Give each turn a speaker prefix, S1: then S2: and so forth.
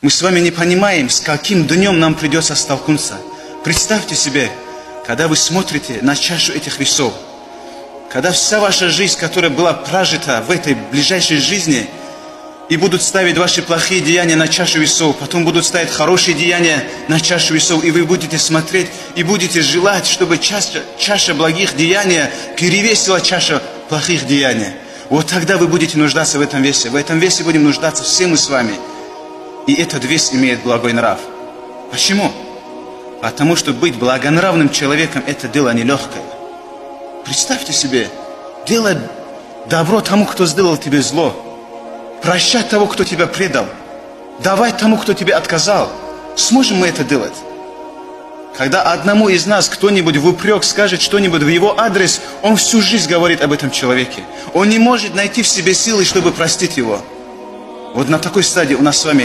S1: Мы с вами не понимаем, с каким днем нам придется столкнуться. Представьте себе, когда вы смотрите на чашу этих весов, когда вся ваша жизнь, которая была прожита в этой ближайшей жизни, и будут ставить ваши плохие деяния на чашу весов, потом будут ставить хорошие деяния на чашу весов, и вы будете смотреть и будете желать, чтобы чаша благих деяний перевесила чаша плохих деяний. Вот тогда вы будете нуждаться в этом весе. В этом весе будем нуждаться все мы с вами. И этот вес имеет благой нрав. Почему? Потому что быть благонравным человеком – это дело нелегкое. Представьте себе, делать добро тому, кто сделал тебе зло, прощать того, кто тебя предал, давать тому, кто тебе отказал. Сможем мы это делать? Когда одному из нас кто-нибудь в упрек скажет что-нибудь в его адрес, он всю жизнь говорит об этом человеке. Он не может найти в себе силы, чтобы простить его. Вот на такой стадии у нас с вами